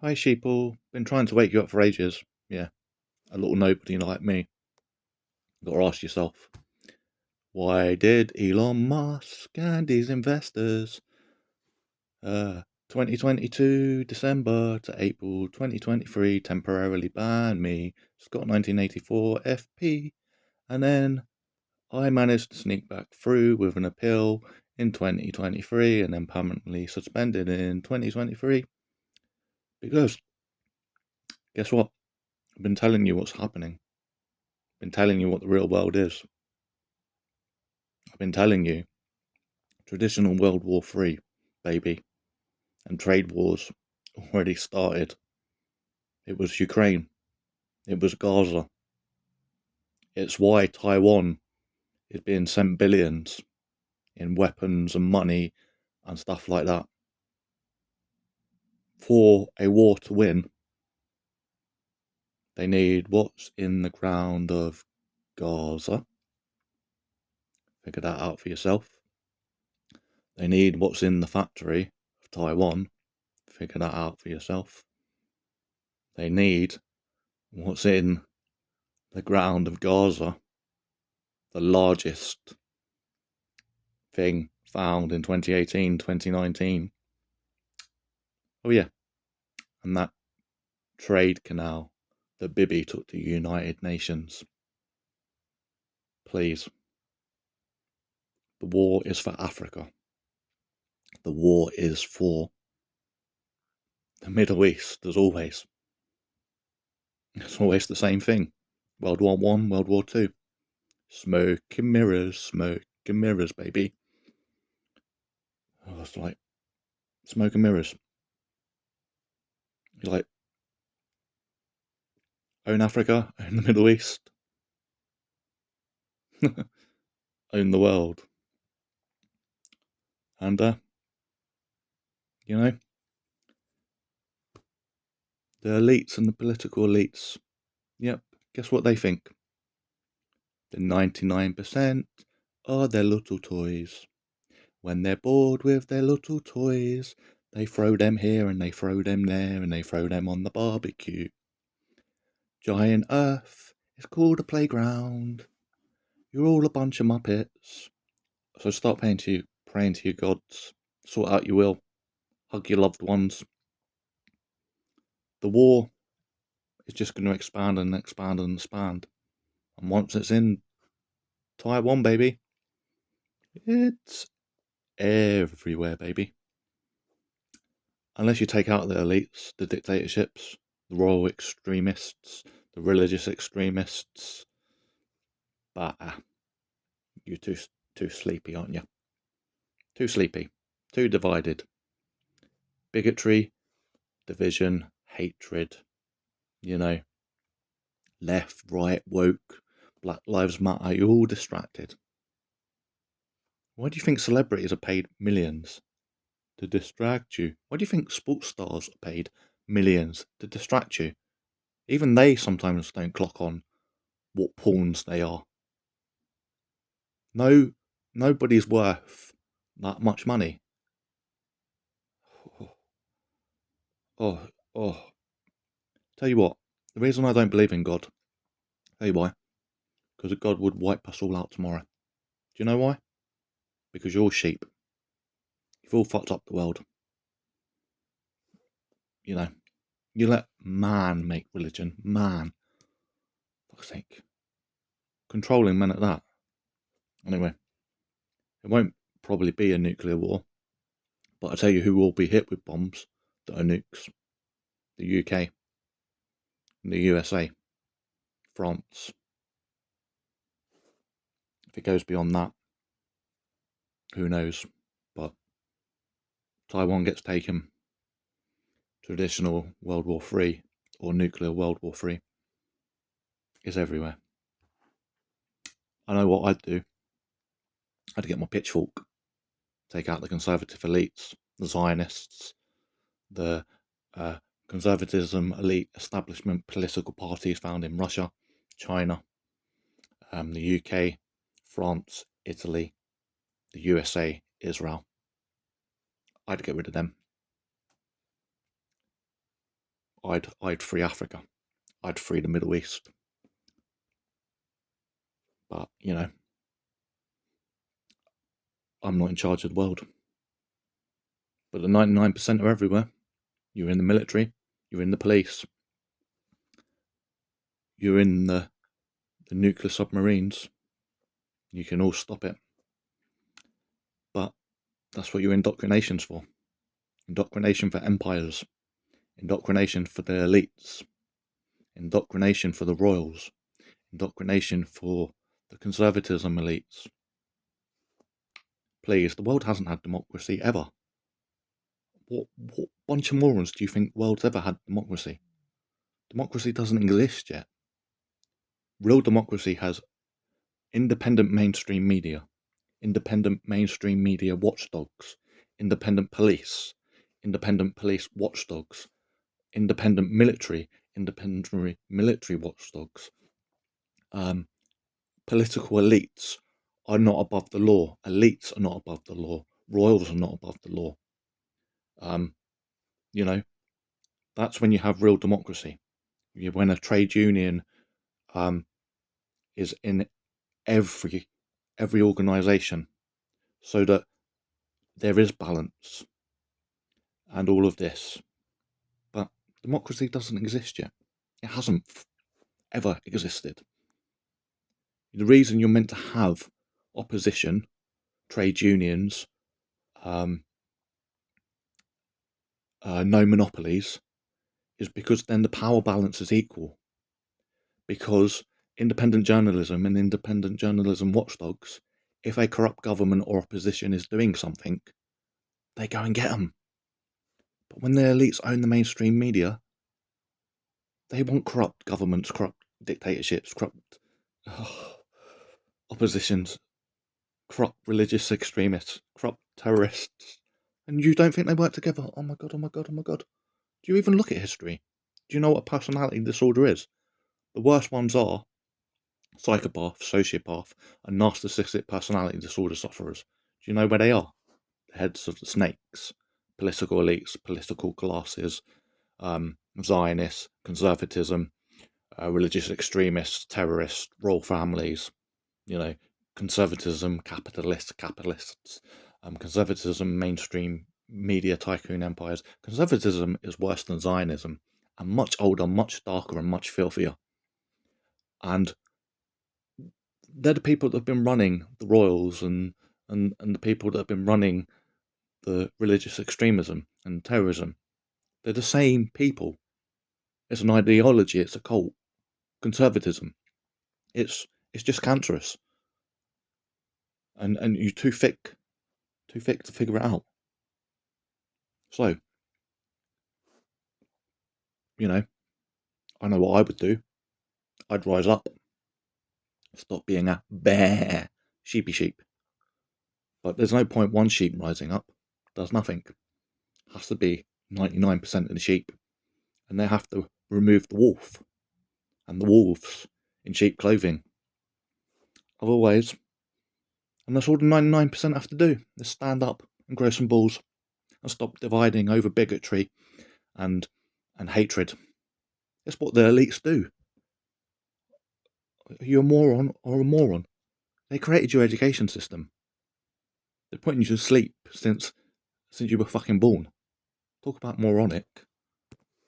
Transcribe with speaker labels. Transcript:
Speaker 1: Hi, sheeple. Been trying to wake you up for ages. Yeah, a little nobody like me. Got to ask yourself, why did Elon Musk and his investors, 2022 December to April 2023, temporarily ban me, Scott 1984 FP, and then I managed to sneak back through with an appeal in 2023 and then permanently suspended in 2023? Because, guess what? I've been telling you what's happening. Been telling you what the real world is. I've been telling you, traditional World War III, baby, and trade wars already started. It was Ukraine. It was Gaza. It's why Taiwan is being sent billions in weapons and money and stuff like that. For a war to win, they need what's in the ground of Gaza. Figure that out for yourself. They need what's in the factory of Taiwan. Figure that out for yourself. They need what's in the ground of Gaza, the largest thing found in 2018, 2019. Oh, yeah, and that trade canal that Bibi took to United Nations. Please. The war is for Africa. The war is for the Middle East, as always. It's always the same thing. World War One, World War Two. Smoke and mirrors, baby. Oh, it's like smoke and mirrors. You like own Africa, own the Middle East, own the world. And you know, the elites and the political elites, yep, guess what they think? The 99% are their little toys. When they're bored with their little toys, they throw them here and they throw them there and they throw them on the barbecue. Giant Earth is called a playground. You're all a bunch of muppets. So start praying to your gods. Sort out your will. Hug your loved ones. The war is just going to expand and expand and expand. And once it's in Taiwan, baby, it's everywhere, baby. Unless you take out the elites, the dictatorships, the royal extremists, the religious extremists. But you're too sleepy, aren't you? Too sleepy. Too divided. Bigotry, division, hatred, left, right, woke, Black Lives Matter, you're all distracted. Why do you think celebrities are paid millions to distract you? Why do you think sports stars are paid millions to distract you? Even they sometimes don't clock on what pawns they are. No, nobody's worth that much money. Oh, oh. Tell you what, the reason I don't believe in God, tell you why, because God would wipe us all out tomorrow. Do you know why? Because you're all sheep. You've all fucked up the world. You let man make religion. Man. Fuck's sake. Controlling men at that. Anyway, it won't probably be a nuclear war, but I tell you who will be hit with bombs that are nukes. The UK, the USA, France. If it goes beyond that, who knows? But Taiwan gets taken. Traditional World War III or nuclear World War III is everywhere. I know what I'd do. I'd get my pitchfork, take out the conservative elites, the Zionists, the conservatism elite establishment political parties found in Russia, China, the UK, France, Italy, the USA, Israel. I'd get rid of them. I'd free Africa. I'd free the Middle East. But, I'm not in charge of the world. But the 99% are everywhere. You're in the military, you're in the police, you're in the nuclear submarines. You can all stop it. But that's what your indoctrination's for. Indoctrination for empires. Indoctrination for the elites. Indoctrination for the royals. Indoctrination for the conservatism elites. Please, the world hasn't had democracy ever. What bunch of morons do you think the world's ever had democracy? Democracy doesn't exist yet. Real democracy has independent mainstream media watchdogs, independent police watchdogs, independent military watchdogs. Political elites are not above the law. Elites are not above the law. Royals are not above the law. That's when you have real democracy. When a trade union is in every organisation, so that there is balance and all of this. But democracy doesn't exist yet. It hasn't ever existed. The reason you're meant to have opposition, trade unions, no monopolies, is because then the power balance is equal. Because independent journalism and independent journalism watchdogs, if a corrupt government or opposition is doing something, they go and get them. But when the elites own the mainstream media, they want corrupt governments, corrupt dictatorships, corrupt oppositions, corrupt religious extremists, corrupt terrorists. And you don't think they work together? Oh my god, oh my god, oh my god. Do you even look at history? Do you know what a personality disorder is? The worst ones are psychopath, sociopath, and narcissistic personality disorder sufferers. Do you know where they are? The heads of the snakes, political elites, political classes, Zionists, conservatism, religious extremists, terrorists, royal families, conservatism, capitalists, conservatism, mainstream media tycoon empires. Conservatism is worse than Zionism, and much older, much darker, and much filthier. And they're the people that have been running the royals and the people that have been running the religious extremism and terrorism. They're the same people. It's an ideology, it's a cult. Conservatism. It's just cancerous. And you're too thick to figure it out. So, I know what I would do. I'd rise up. Stop being a bear, sheepy sheep. But there's no point one sheep rising up. Does nothing. It has to be 99% of the sheep. And they have to remove the wolf. And the wolves in sheep clothing. Otherwise, and that's all the 99% have to do, is stand up and grow some balls. And stop dividing over bigotry and hatred. That's what the elites do. Are you a moron or a moron? They created your education system. They're putting you to sleep since you were fucking born. Talk about moronic.